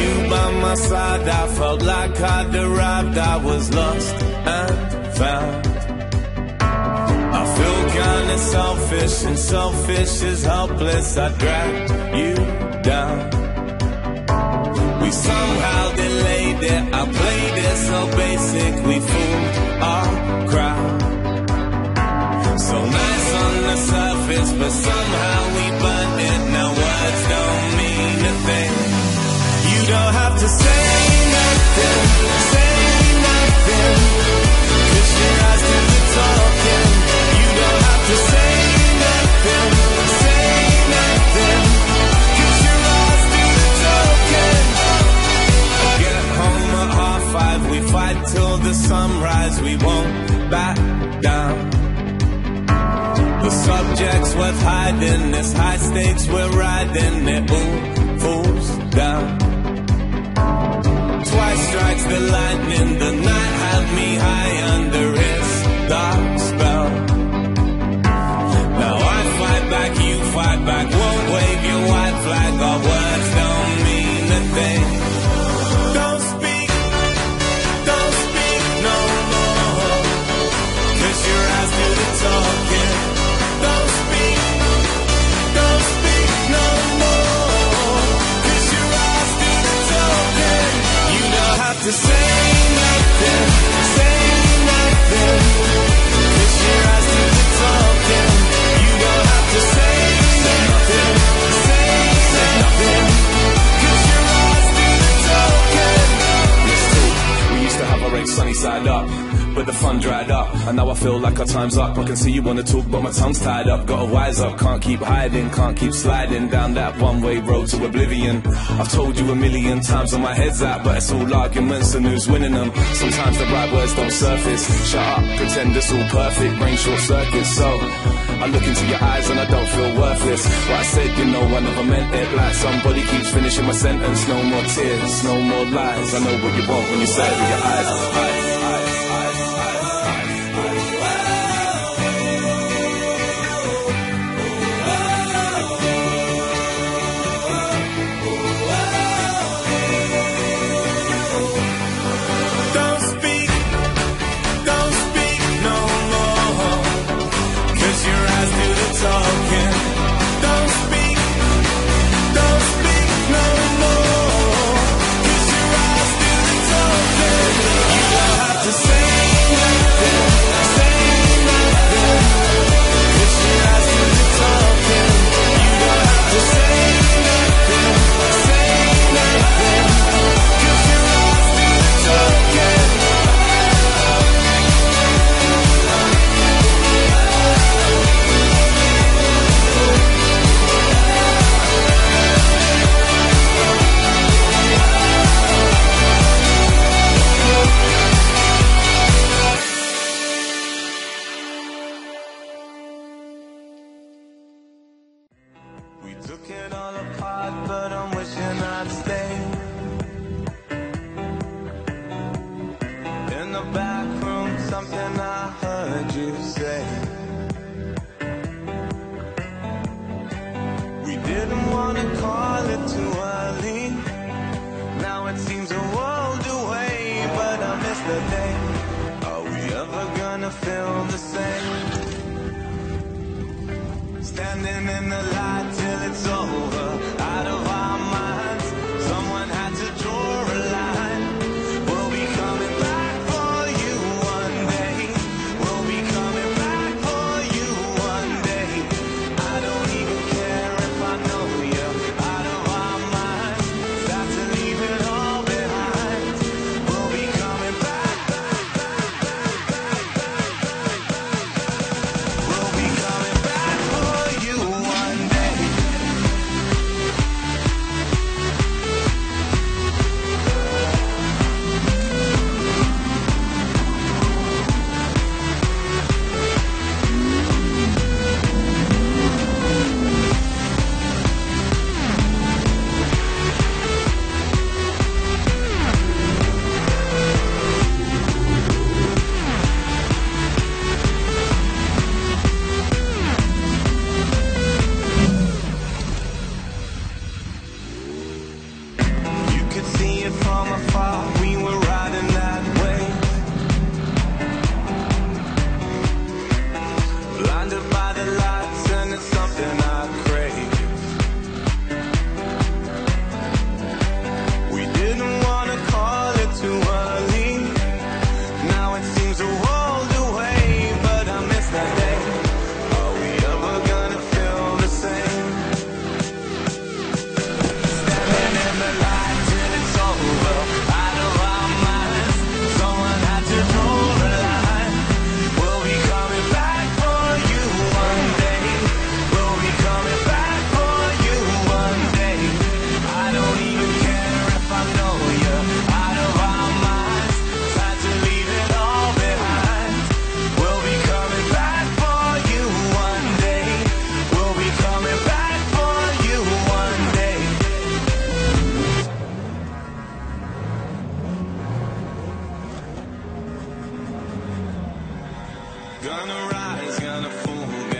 you by my side, I felt like I'd arrived. I was lost and found. I feel kinda selfish, and selfish is helpless. I dragged you down. We somehow delayed it, I played it so basic. We fooled our crowd. So nice on the surface, but somehow we burnt it. Now words don't mean a thing. You don't have to say nothing, say nothing, 'cause your eyes do the talking. You don't have to say nothing, say nothing, 'cause your eyes do the talking. I get home at 5:30, we fight till the sunrise. We won't back down. The subject's worth hiding, this high stakes we're riding. It all falls down. Twice strikes the lightning, the night had me high under its dark spell. Now I fight back, you fight back, won't wave your white flag. Our words don't mean a thing. Don't speak no more, 'cause your eyes do the talking. Don't speak no more, 'cause your eyes do the talking. You don't have to say nothing, say nothing, 'cause your eyes do the talking. You don't have to say nothing, say nothing, 'cause your eyes do the talking. Listen, we used to have our eggs sunny side up, but the fun dried up, and now I feel like our time's up. I can see you wanna talk, but my tongue's tied up. Gotta wise up, can't keep hiding, can't keep sliding down that one-way road to oblivion. I've told you a million times on my head's out, but it's all arguments and who's winning them. Sometimes the right words don't surface. Shut up, pretend it's all perfect, brain short circuits. So I look into your eyes and I don't feel worthless. What I said, you know, I never meant it. Like somebody keeps finishing my sentence. No more tears, no more lies. I know what you want when you say it with your eyes. Talking. Don't speak no more, 'cause your eyes do the talking. You don't have to say nothing, say nothing, 'cause your eyes do the talking. You don't have to say nothing, say nothing, 'cause your eyes do the talking. Took it all apart, but I'm wishing I'd stay in the back room. Something I heard you say. We didn't want to call it too early. Now it seems a world away, but I miss the day. Are we ever gonna feel the same? Standing in the light till it's over, out of our minds. Someone had to draw a line. We'll be coming back for you one day. We'll be coming back for you one day. I don't even care if I know you're out of our minds. Got to leave it all behind. We'll be coming back, back, from afar, we were riding that wave. Blinded by the lights, and it's something I crave. We didn't want to call it too early. Now it seems a world away, but I miss that day. Are we ever gonna feel the same? Standing in the light till it's over, out of our minds. Someone had to draw the line. We'll be coming back for you one day. We'll be coming back for you one day. I don't even care if I know you're out of our minds. Time to leave it all behind. We'll be coming back for you one day. We'll be coming back for you one day. Gonna rise, gonna fall,